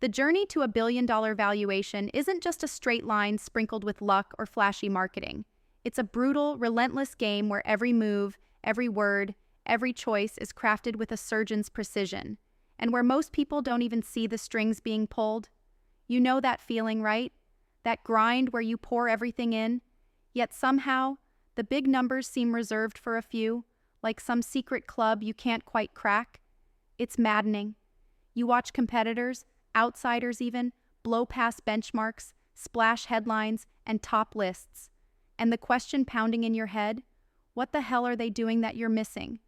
The journey to a $1 billion valuation isn't just a straight line sprinkled with luck or flashy marketing. It's a brutal, relentless game where every move, every word, every choice is crafted with a surgeon's precision, and where most people don't even see the strings being pulled. You know that feeling, right? That grind where you pour everything in, yet somehow, the big numbers seem reserved for a few, like some secret club you can't quite crack. It's maddening. You watch competitors, outsiders even, blow past benchmarks, splash headlines, and top lists. And the question pounding in your head, what the hell are they doing that you're missing?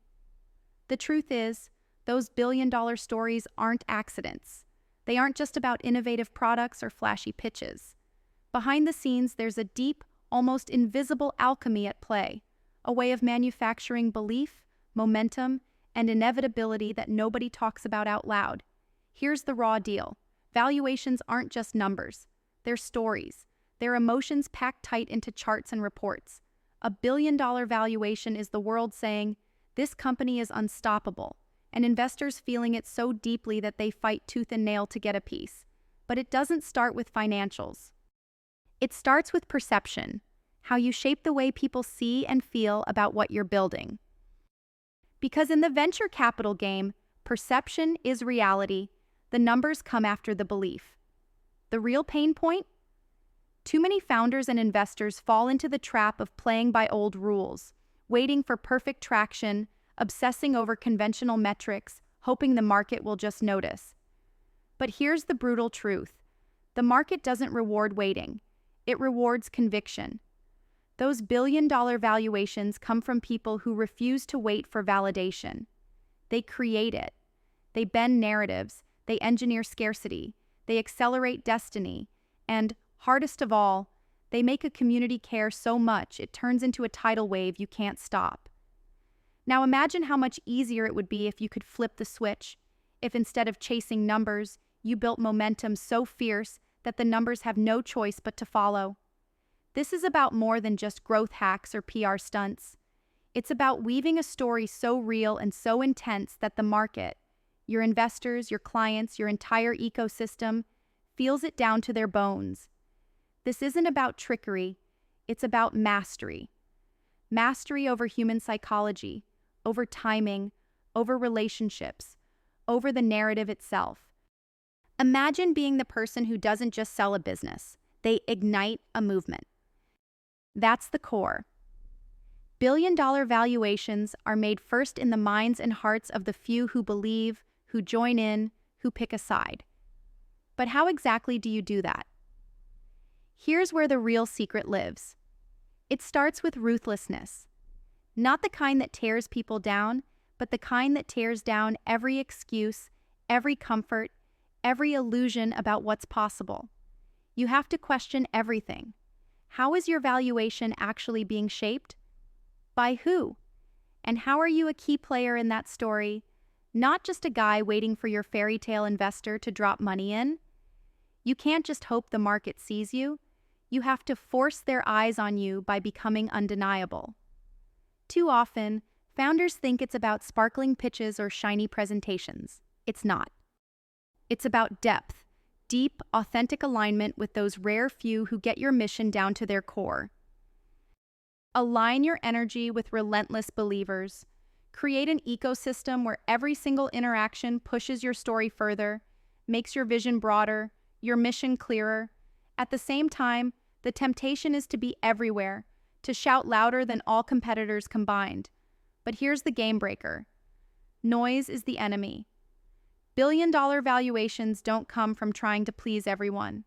The truth is, those billion-dollar stories aren't accidents. They aren't just about innovative products or flashy pitches. Behind the scenes, there's a deep, almost invisible alchemy at play, a way of manufacturing belief, momentum, and inevitability that nobody talks about out loud. Here's the raw deal. Valuations aren't just numbers. They're stories. They're emotions packed tight into charts and reports. A $1 billion valuation is the world saying, this company is unstoppable, and investors feeling it so deeply that they fight tooth and nail to get a piece. But it doesn't start with financials. It starts with perception, how you shape the way people see and feel about what you're building. Because in the venture capital game, perception is reality. The numbers come after the belief. The real pain point? Too many founders and investors fall into the trap of playing by old rules, waiting for perfect traction, obsessing over conventional metrics, hoping the market will just notice. But here's the brutal truth. The market doesn't reward waiting. It rewards conviction. Those billion-dollar valuations come from people who refuse to wait for validation. They create it. They bend narratives. They engineer scarcity. They accelerate destiny. And, hardest of all, they make a community care so much it turns into a tidal wave you can't stop. Now imagine how much easier it would be if you could flip the switch, if instead of chasing numbers, you built momentum so fierce that the numbers have no choice but to follow. This is about more than just growth hacks or PR stunts. It's about weaving a story so real and so intense that the market, your investors, your clients, your entire ecosystem, feels it down to their bones. This isn't about trickery, it's about mastery. Mastery over human psychology, over timing, over relationships, over the narrative itself. Imagine being the person who doesn't just sell a business, they ignite a movement. That's the core. Billion-dollar valuations are made first in the minds and hearts of the few who believe, who join in, who pick a side. But how exactly do you do that? Here's where the real secret lives. It starts with ruthlessness. Not the kind that tears people down, but the kind that tears down every excuse, every comfort, every illusion about what's possible. You have to question everything. How is your valuation actually being shaped? By who? And how are you a key player in that story? Not just a guy waiting for your fairy tale investor to drop money in. You can't just hope the market sees you. You have to force their eyes on you by becoming undeniable. Too often, founders think it's about sparkling pitches or shiny presentations. It's not. It's about depth, deep, authentic alignment with those rare few who get your mission down to their core. Align your energy with relentless believers. Create an ecosystem where every single interaction pushes your story further, makes your vision broader, your mission clearer. At the same time, the temptation is to be everywhere, to shout louder than all competitors combined. But here's the game breaker. Noise is the enemy. Billion-dollar valuations don't come from trying to please everyone.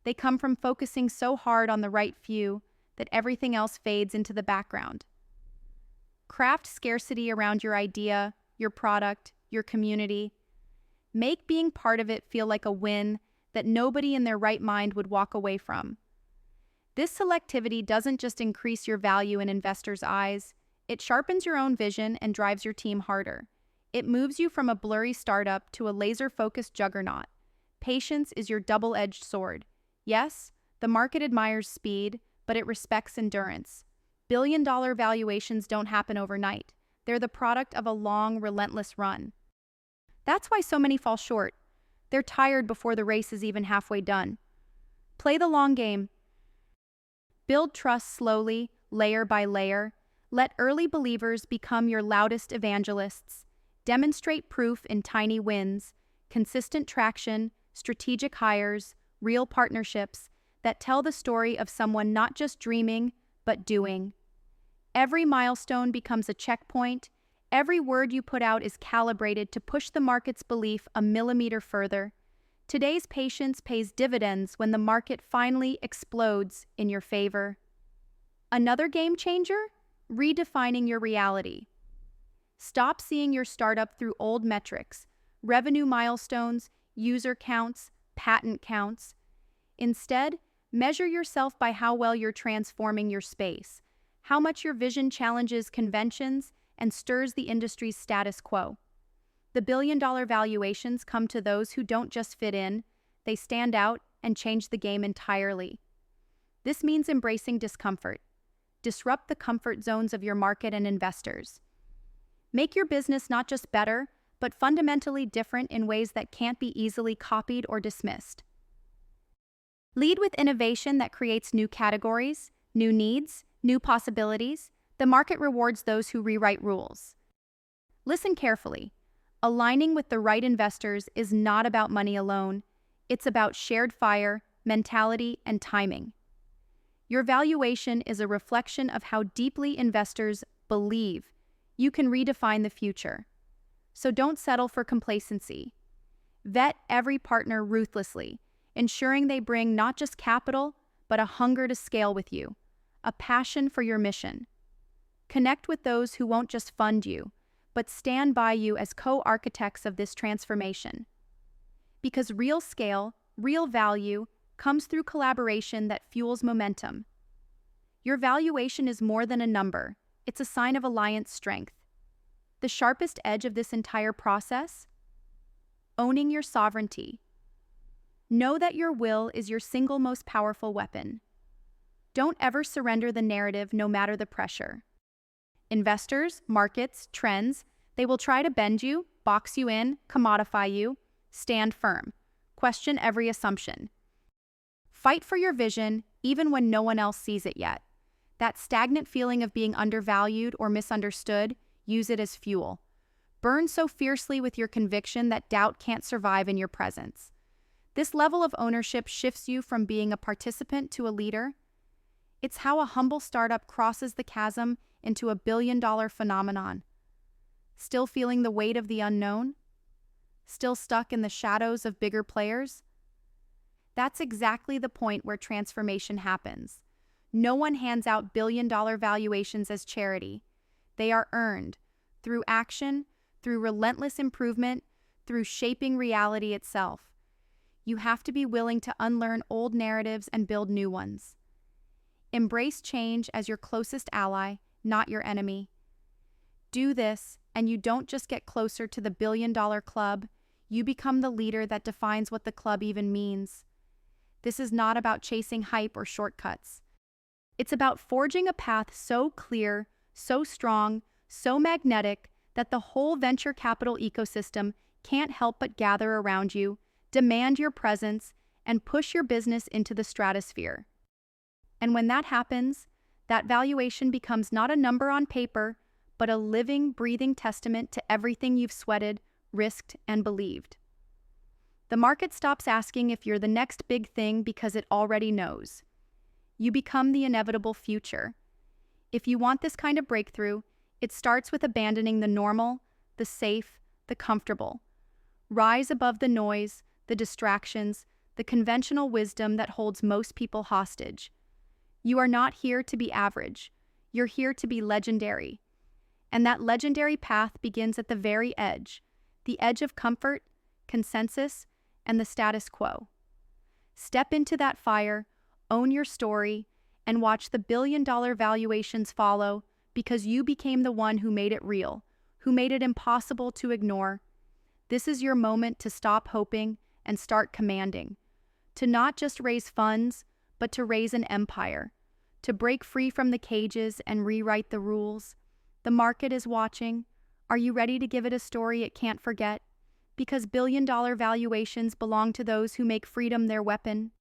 They come from focusing so hard on the right few that everything else fades into the background. Craft scarcity around your idea, your product, your community. Make being part of it feel like a win that nobody in their right mind would walk away from. This selectivity doesn't just increase your value in investors' eyes, it sharpens your own vision and drives your team harder. It moves you from a blurry startup to a laser-focused juggernaut. Patience is your double-edged sword. Yes, the market admires speed, but it respects endurance. Billion-dollar valuations don't happen overnight. They're the product of a long, relentless run. That's why so many fall short. They're tired before the race is even halfway done. Play the long game. Build trust slowly, layer by layer. Let early believers become your loudest evangelists. Demonstrate proof in tiny wins, consistent traction, strategic hires, real partnerships that tell the story of someone not just dreaming, but doing. Every milestone becomes a checkpoint. Every word you put out is calibrated to push the market's belief a millimeter further. Today's patience pays dividends when the market finally explodes in your favor. Another game changer? Redefining your reality. Stop seeing your startup through old metrics, revenue milestones, user counts, patent counts. Instead, measure yourself by how well you're transforming your space, how much your vision challenges conventions and stirs the industry's status quo. The billion-dollar valuations come to those who don't just fit in, they stand out and change the game entirely. This means embracing discomfort. Disrupt the comfort zones of your market and investors. Make your business not just better, but fundamentally different in ways that can't be easily copied or dismissed. Lead with innovation that creates new categories, new needs, new possibilities. The market rewards those who rewrite rules. Listen carefully. Aligning with the right investors is not about money alone. It's about shared fire, mentality, and timing. Your valuation is a reflection of how deeply investors believe you can redefine the future. So don't settle for complacency. Vet every partner ruthlessly, ensuring they bring not just capital, but a hunger to scale with you, a passion for your mission. Connect with those who won't just fund you, but stand by you as co-architects of this transformation. Because real scale, real value, comes through collaboration that fuels momentum. Your valuation is more than a number. It's a sign of alliance strength. The sharpest edge of this entire process? Owning your sovereignty. Know that your will is your single most powerful weapon. Don't ever surrender the narrative no matter the pressure. Investors, markets, trends, they will try to bend you, box you in, commodify you. Stand firm. Question every assumption. Fight for your vision, even when no one else sees it yet. That stagnant feeling of being undervalued or misunderstood, use it as fuel. Burn so fiercely with your conviction that doubt can't survive in your presence. This level of ownership shifts you from being a participant to a leader. It's how a humble startup crosses the chasm into a billion-dollar phenomenon. Still feeling the weight of the unknown? Still stuck in the shadows of bigger players? That's exactly the point where transformation happens. No one hands out billion-dollar valuations as charity. They are earned through action, through relentless improvement, through shaping reality itself. You have to be willing to unlearn old narratives and build new ones. Embrace change as your closest ally, not your enemy. Do this, and you don't just get closer to the billion-dollar club, you become the leader that defines what the club even means. This is not about chasing hype or shortcuts. It's about forging a path so clear, so strong, so magnetic that the whole venture capital ecosystem can't help but gather around you, demand your presence, and push your business into the stratosphere. And when that happens, that valuation becomes not a number on paper, but a living, breathing testament to everything you've sweated, risked, and believed. The market stops asking if you're the next big thing because it already knows. You become the inevitable future. If you want this kind of breakthrough, it starts with abandoning the normal, the safe, the comfortable. Rise above the noise, the distractions, the conventional wisdom that holds most people hostage. You are not here to be average. You're here to be legendary. And that legendary path begins at the very edge, the edge of comfort, consensus, and the status quo. Step into that fire, own your story, and watch the billion-dollar valuations follow because you became the one who made it real, who made it impossible to ignore. This is your moment to stop hoping and start commanding. To not just raise funds, but to raise an empire. To break free from the cages and rewrite the rules. The market is watching. Are you ready to give it a story it can't forget? Because billion-dollar valuations belong to those who make freedom their weapon.